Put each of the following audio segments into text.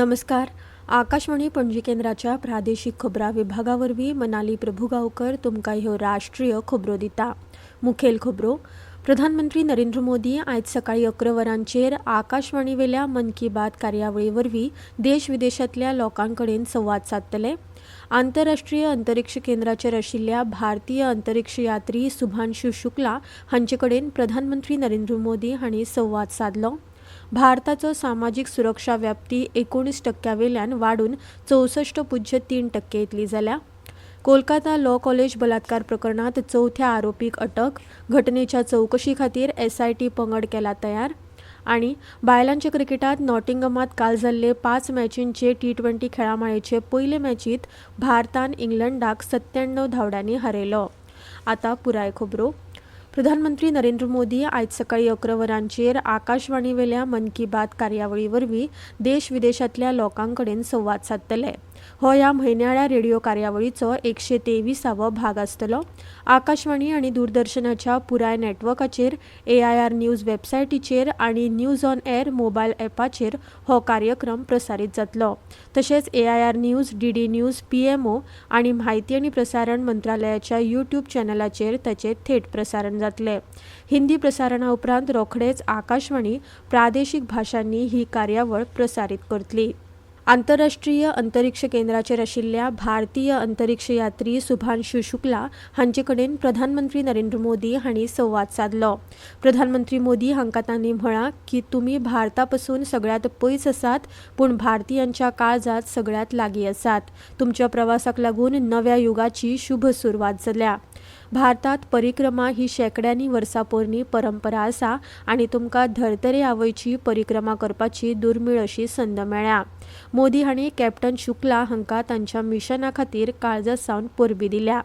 नमस्कार. आकाशवाणी पणजी केंद्राच्या प्रादेशिक खबरां विभागावरवीं मनाली प्रभुगांवकर तुमकां ह्यो राष्ट्रीय खबरो दिता. मुखेल खबरो. प्रधानमंत्री नरेंद्र मोदी आयज सकाळीं 11 वरांचेर आकाशवाणी वेल्या मन की बात कार्यावळी वरवीं देश विदेशांतल्या लोकांकडेन संवाद सादतले. आंतरराष्ट्रीय अंतरीक्ष केंद्राचेर आशिल्ल्या भारतीय अंतरीक्ष यात्री शुभांशु शुक्ला हांचे कडेन प्रधानमंत्री नरेंद्र मोदी हांणी संवाद सादलो. भारताचो सामाजीक सुरक्षा व्याप्ती 19% वेल्यान वाडून 64.3% इतली जाल्या. कोलकाता लॉ कॉलेज बलात्कार प्रकरणात चौथ्या आरोपीक अटक. घटनेच्या चवकशी खातीर SIT पंगड केला तयार. आनी बायलांच्या क्रिकेटात नॉटिंगमात काल जाल्ले 5 मॅचींचे T20 खेळामाळेचे पयले मॅचींत भारतान इंग्लंडाक 97 धांवड्यांनी हारयलो. आतां पुराय खबरो. प्रधानमंत्री नरेंद्र मोदी आयज सकाळीं 11 वरांचेर आकाशवाणी वेल्या मन की बात कार्यावळी वरवीं देश विदेशांतल्या लोकांकडेन संवाद सादतले. हो ह्या म्हयन्याळ्या रेडिओ कार्यावळीचो 123वो भाग आसतलो. आकाशवाणी आनी दूरदर्शनाच्या पुराय नॅटवर्काचेर, AIR न्यूज वेबसायटीचेर आनी न्यूज ऑन एअर मोबायल ॲपाचेर हो कार्यक्रम प्रसारीत जातलो. तशेंच AIR news, DD news, PMO आनी म्हायती आनी प्रसारण मंत्रालयाच्या YouTube चॅनलाचेर ताचें थेट प्रसारण जातलें. हिंदी प्रसारणा उपरांत रोखडेच आकाशवाणी प्रादेशीक भाशांनी ही कार्यावळ प्रसारीत करतली. आंतरराष्ट्रीय अंतरीक्ष केंद्राचेर आशिल्ल्या भारतीय अंतरीक्ष यात्री शुभांशु शुक्ला हांचे कडेन प्रधानमंत्री नरेंद्र मोदी हांणी संवाद सादलो. प्रधानमंत्री मोदी हांकां तांणी म्हळां की तुमी भारता पसून सगळ्यांत पयस आसात, पूण भारतीयांच्या काळजांत सगळ्यांत लागीं आसात. तुमच्या प्रवासाक लागून नव्या युगाची शुभ सुरवात जाल्या. भारतांत परिक्रमा ही शेकड्यांनी वर्सां पोरणी परंपरा आसा आनी तुमकां धर्तरे आवयची परिक्रमा करपाची दुर्मीळ अशी संद मेळ्ळ्या. मोदी हांणी कॅप्टन शुक्ला हांकां तांच्या मिशना खातीर काळजासावन परबी दिल्या.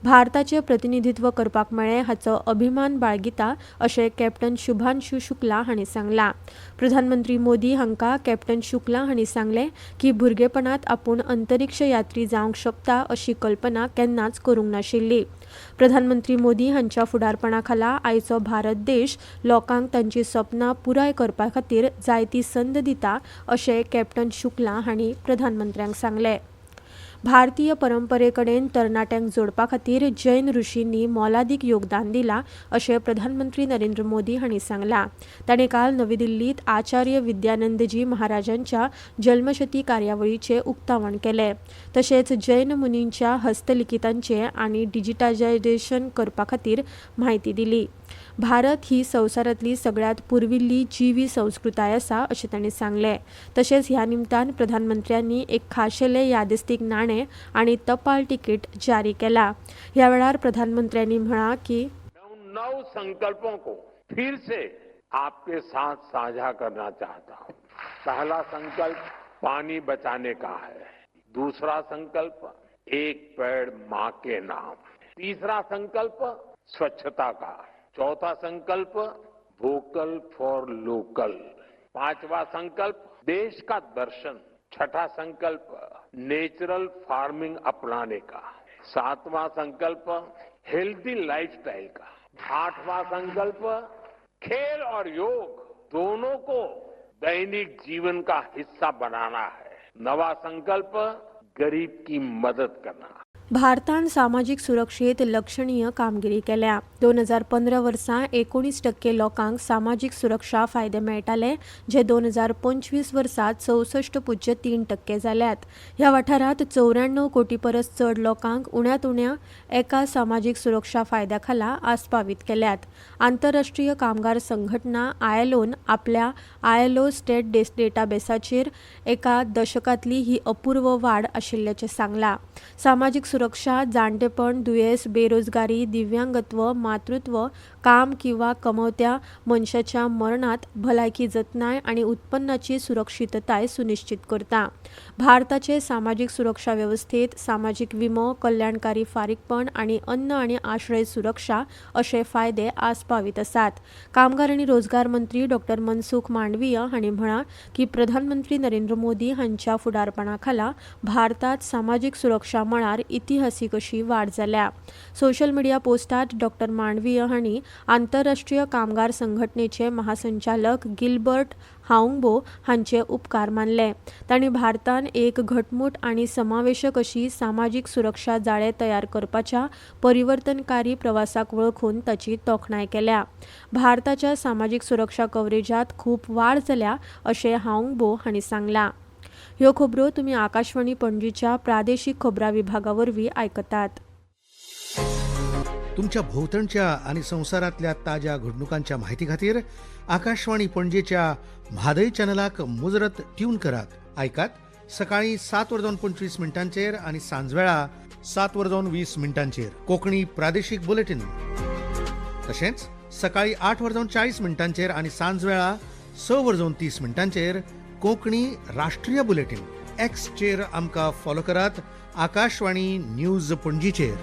भारताचें प्रतिनिधित्व करपाक मेळ्ळें हाचो अभिमान बाळगिता अशें कॅप्टन शुभांशु शुक्ला हांणी सांगलां. प्रधानमंत्री मोदी हांकां कॅप्टन शुक्ला हांणी सांगलें की भुरगेपणांत आपूण अंतरीक्ष यात्री जावंक शकता अशी कल्पना केन्नाच करूंक नाशिल्ली. प्रधानमंत्री मोदी हांच्या फुडारपणा खाला आयचो भारत देश लोकांक तांची सपनां पुराय करपा खातीर जायती संद दिता अशें कॅप्टन शुक्ला हांणी प्रधानमंत्र्यांक सांगलें. भारतीय परंपरे कडेन तरणाट्यांक जोडपा खातीर जैन ऋषींनी मोलादीक योगदान दिलां अशें प्रधानमंत्री नरेंद्र मोदी हांणी सांगलां. ताणें काल नवी दिल्लींत आचार्य विद्यानंदजी महाराजांच्या जल्मशती कार्यावळीचें उक्तावण केलें. तशेंच जैन मुनींच्या हस्तलिखितांचें आनी डिजिटायजेशन करपा खातीर म्हायती दिली. भारत ही संवसारांतली सगळ्यांत पुर्विल्ली जिवी संस्कृताय आसा अशें तांणी सांगलें. तशेंच ह्या निमतान प्रधानमंत्र्यांनी एक खाशेलें यादस्तीक नाणें आनी टपाल तिकीट जारी केला. ह्या वेळार प्रधानमंत्र्यांनी म्हळां की नौ संकल्पों को फिर से आपके साथ साझा करना चाहता हूं. पहला संकल्प पानी बचाने का है. दूसरा संकल्प एक पेड़ मां के नाम. तीसरा संकल्प स्वच्छता का. चौथा संकल्प वोकल फॉर लोकल. पांचवा संकल्प देश का दर्शन. छठा संकल्प नेचुरल फार्मिंग अपनाने का. सातवां संकल्प हेल्दी लाइफस्टाइल का. आठवां संकल्प खेल और योग दोनों को दैनिक जीवन का हिस्सा बनाना है. नवा संकल्प गरीब की मदद करना. भारतान सामाजीक सुरक्षेत लक्षणीय कामगिरी केल्या. 2015 वर्सा 19% लोकांक सामाजीक सुरक्षा फायदे मेळटाले, जे 2025 वर्सा 64.3% जाल्यात. ह्या वाठारांत 94 कोटी परस चड लोकांक उण्यांत उण्या एका सामाजीक सुरक्षा फायद्या खाला आस्पावीत केल्यात. आंतरराष्ट्रीय कामगार संघटना ILOन आपल्या ILO स्टेट डेटाबेसाचेर एका दशकांतली ही अपूर्व वाड आशिल्ल्याचें सांगलां. सामाजीक सुरक्षा, जाणटेपण, दुयेस, बेरोजगारी, दिव्यांगत्व, मातृत्व, काम किंवा कमवत्या मनशाच्या मरणांत भलायकी जतनाय आनी उत्पन्नाची सुरक्षीतताय सुनिश्चित करता. भारताचे सामाजीक सुरक्षा वेवस्थेत सामाजीक विमो, कल्याणकारी फारीकपण आनी अन्न आनी आश्रय सुरक्षा अशे फायदे आस्पावीत आसात. कामगार आनी रोजगार मंत्री डॉ. मनसुख मांडवीय हांणी म्हळां की प्रधानमंत्री नरेंद्र मोदी हांच्या फुडारपणा खाला भारतात सामाजीक सुरक्षा मळार इतिहासीक अशी वाड जाल्या. सोशल मिडिया पोस्टात डॉक्टर मांडवीय हांणी आंतरराष्ट्रीय कामगार संघटनेचे महासंचालक गिल्बर्ट हाऊंगबो हांचे उपकार मानले. तांणी भारतान एक घटमूट आनी समावेशक अशी सामाजीक सुरक्षा जाळे तयार करपाच्या परिवर्तनकारी प्रवासाक वळखून ताची तोखणाय केल्या. भारताच्या सामाजीक सुरक्षा कव्हरेजात खूप वाड जाल्या अशें हाऊंगबो हांणी सांगलां. ह्यो खबरो तुमी आकाशवाणी पणजीच्या प्रादेशीक खबरां विभागावरवीं आयकतात. तुमच्या भोवतणच्या आणि संवसारांतल्या ताज्या घडणुकांच्या म्हायती खातीर आकाशवाणी पणजेच्या म्हादय चॅनलाक मुजरत ट्यून करात. आयकात सकाळी 7:25 आणि सांजवेळा 7:20 कोंकणी प्रादेशीक बुलेटिन. तशेंच सकाळी 8:40 आणि सांजवेळा 6:30 कोंकणी राष्ट्रीय बुलेटिन. एक्सचेर आमकां फॉलो करात. आकाशवाणी न्यूज पणजीचेर.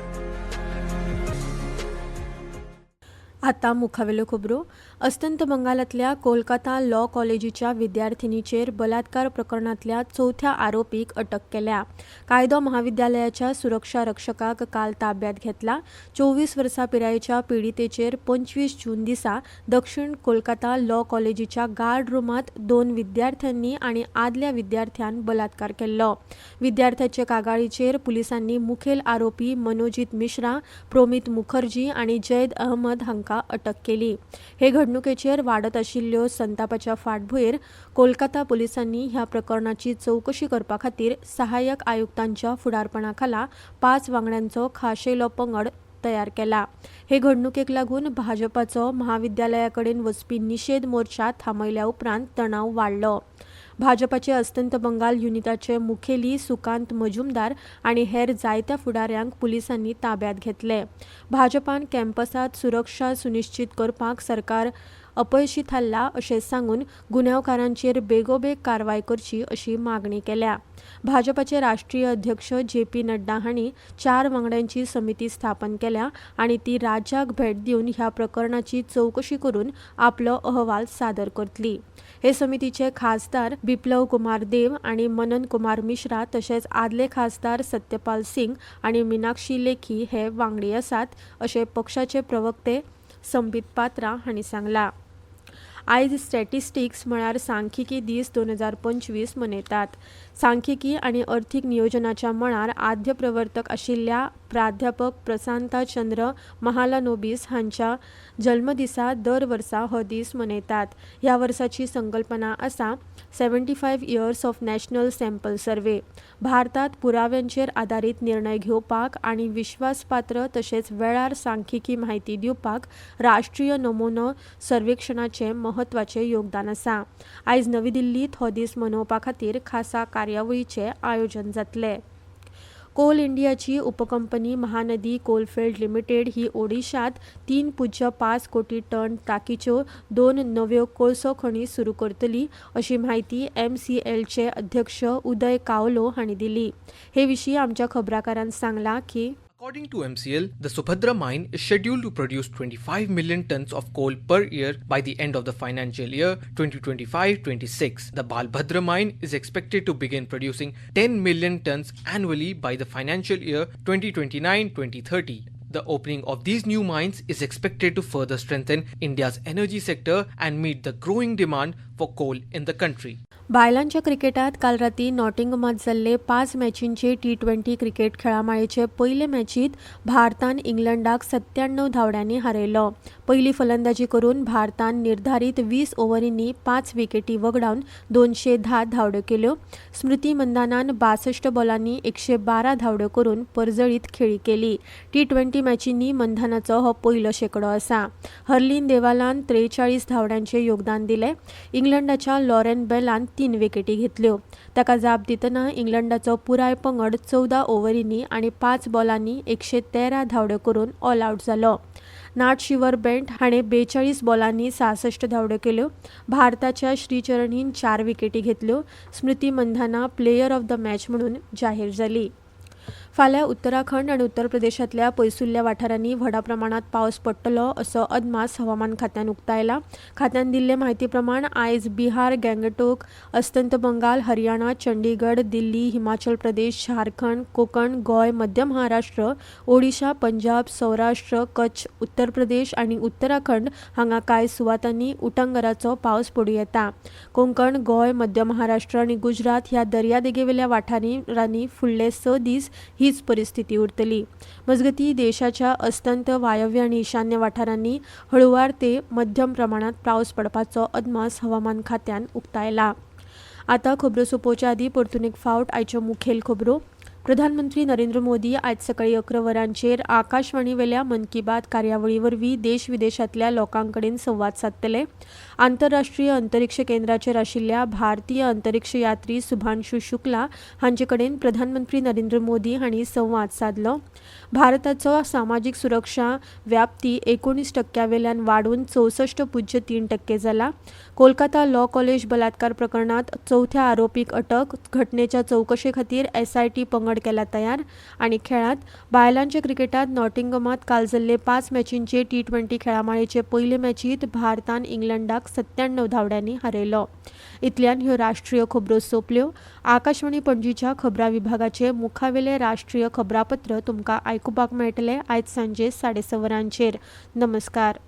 आता मुखावेल्यो खबरो. अस्तंत बंगालातल्या कोलकाता लॉ कॉलेजीच्या विद्यार्थिनीचेर बलात्कार प्रकरणातल्या 4थ्या आरोपीक अटक केल्या. कायदो महाविद्यालयाच्या सुरक्षा रक्षकाक काल ताब्यात घेतला. 24 वर्सां पिरायेच्या पिडीतेचेर 25 जून दिसा दक्षिण कोलकाता लॉ कॉलेजीच्या गार्ड रूमात 2 विद्यार्थ्यांनी आनी आदल्या विद्यार्थ्यान बलात्कार केल्लो. विद्यार्थ्याचे कागाळीचेर पुलिसांनी मुखेल आरोपी मनोजीत मिश्रा, प्रोमित मुखर्जी आनी जैद अहमद हांकां अटक केली. हे घडणुकेचेर वाडत आशिल्ल्यो संतापाच्या फाटभुंयेर कोलकाता पुलिसांनी ह्या प्रकरणाची चवकशी करपा खातीर सहाय्यक आयुक्तांच्या फुडारपणाखाला 5 वांगड्यांचो खाशेलो पंगड तयार केला. हे घडणुकेक लागून भाजपाचो महाविद्यालयाकडेन वचपी निशेध मोर्चा थांबयल्या उपरांत तणाव वाडलो. भाजपाचे अस्तंत बंगाल युनिटाचे मुखेली सुकांत मजुमदार आनी हेर जायत्या फुडाऱ्यांक पुलिसांनी ताब्यात घेतले. भाजपान कॅम्पसात सुरक्षा सुनिश्चित करपाक सरकार अपयशी थारला अशें सांगून गुन्यांवकारांचेर बेगोबेग कारवाय करची अशी मागणी केल्या. भाजपाचे राष्ट्रीय अध्यक्ष JP नड्डा हांणी 4 वांगड्यांची समिती स्थापन केल्या आनी ती राज्याक भेट दिवन ह्या प्रकरणाची चवकशी करून आपलो अहवाल सादर करतली. हे समितीचे खासदार बिप्लव कुमार देव आनी मनन कुमार मिश्रा तशेंच आदले खासदार सत्यपाल सिंग आनी मीनाक्षी लेखी हे वांगडी आसात अशें पक्षाचे प्रवक्ते संबीत पात्रा हांणी सांगलां. आयज स्टॅटिस्टिक्स म्हळ्यार सांख्यिकी दीस 2025 मनयतात. सांख्यिकी आनी अर्थीक नियोजनाच्या मळार आद्य प्रवर्तक आशिल्ल्या प्राध्यापक प्रशांता चंद्र महालनोबिस हांच्या जल्मदिसा दर वर्सा हो दीस मनयतात. ह्या वर्साची संकल्पना आसा 75 इयर्स ऑफ नॅशनल सॅम्पल सर्वे. भारतात पुराव्यांचेर आदारीत निर्णय घेवपाक आनी विश्वासपात्र तशेंच वेळार सांख्यिकी म्हायती दिवपाक राष्ट्रीय नमुनो सर्वेक्षणाचें महत्वाचें योगदान आसा. आयज नवी दिल्लीत हो दीस मनोवपा खातीर खासा कार्यावळीचें आयोजन जातलें. कोल इंडियाची उपकंपनी महानदी कोलफिल्ड लिमिटेड ही ओडिशात 3.5 कोटी टन तांकीच्यो 2 नव्यो कोळसो खणी सुरू करतली अशी माहिती MCLचे अध्यक्ष उदय कावलो हांणी दिली. हे विशीं आमच्या खबराकारान सांगलां की According to MCL, the Subhadra mine is scheduled to produce 25 million tons of coal per year by the end of the financial year 2025-26. The Balbhadra mine is expected to begin producing 10 million tons annually by the financial year 2029-2030. The opening of these new mines is expected to further strengthen India's energy sector and meet the growing demand for coal in the country. बायलांच्या क्रिकेटात काल राती नॉटिंगमात जाल्ले 5 मॅचींचे T20 cricket खेळामाळेचे पयले मॅचीत भारतान इंग्लंडाक 97 धांवड्यांनी हारयलो. पयली फलंदाजी करून भारतान निर्धारीत 20 ओव्हरींनी 5 विकेटी वगडावन 210 धांवड्यो केल्यो. स्मृती मंदानान 62 बॉलांनी 112 धांवड्यो करून परजळीत खेळी केली. T20 मॅचींनी मंदानाचो हो पयलो शेकडो आसा. हर्लीन देवालान 43 धांवड्यांचे योगदान दिले. इंग्लंडाच्या लॉरेन बेलान 3 विकेटी घेतल्यो. ताका जाप दितना इंग्लंडाचो पुराय पंगड 14 ओव्हरींनी आनी 5 बॉलांनी 113 धांवड्यो करून ऑल आउट जालो. नाट शिवर बेंट हाणें 42 बॉलांनी 66 धांवड्यो केल्यो. भारताच्या श्रीचरणीन 4 विकेटी घेतल्यो. Smriti Mandhana player of the match म्हणून जाहीर जाली. फाल्यां उत्तराखंड आनी उत्तर प्रदेशांतल्या पयसुल्ल्या वाठारांनी व्हडा प्रमाणात पावस पडटलो असो अदमास हवामान खात्यान उक्तायला. खात्यान दिल्ले म्हायती प्रमाण आयज बिहार, गँगटोक, अस्तंत बंगाल, हरियाणा, चंडीगढ, दिल्ली, हिमाचल प्रदेश, झारखंड, कोकण, गोंय, मध्य महाराष्ट्र, ओडिशा, पंजाब, सौराष्ट्र, कच्छ, उत्तर प्रदेश आनी उत्तराखंड हांगा कांय सुवातांनी उटंगराचो पावस पडूं येता. कोंकण, गोंय, मध्य महाराष्ट्र आनी गुजरात ह्या दर्यादेगेवेल्या वाठारांनी फुडले 6 दीस हीच परिस्थिती उरतली. मजगतीं देशाच्या अस्तंत, वायव्य आनी ईशान्य वाठारांनी हळुवार ते मध्यम प्रमाणात पावस पडपाचो अदमास हवामान खात्यान उक्तायला. आतां खबरो सोंपोवच्या आदीं परतून एक फावट आयच्यो मुखेल खबरो. प्रधानमंत्री नरेंद्र मोदी आयज सकाळी 11 वरांचेर आकाशवाणीवेल्या मन की बात कार्यावळी वरवीं देश विदेशांतल्या लोकांकडेन संवाद सादतले. आंतरराष्ट्रीय अंतरीक्ष केंद्राचेर आशिल्ल्या भारतीय अंतरीक्ष यात्री शुभांशु शुक्ला हांचे कडेन प्रधानमंत्री नरेंद्र मोदी हांणी संवाद सादलो. भारताचो सामाजीक सुरक्षा व्याप्ती 19% वेल्यान वाडून 64.3% जाला. कोलकाता लॉ कॉलेज बलात्कार प्रकरणांत 4थ्या आरोपीक अटक. घटनेच्या चवकशे खातीर SIT पंगड केला तयार. आनी खेळांत बायलांच्या क्रिकेटांत नॉटिंगमात काल जाल्ले 5 मॅचींचे T20 खेळामाळेचे पयले मॅचींत भारतान इंग्लंडाक 97 धांवड्यांनी हारयलो. इतल्यान ह्यो राष्ट्रीय खबरो सोंपल्यो. आकाशवाणी पणजीच्या खबरां विभागाचे मुखावेले राष्ट्रीय खबरापत्र तुमकां आयकुपाक मेळटले आयज सांजे 6:30 वरांचेर. नमस्कार.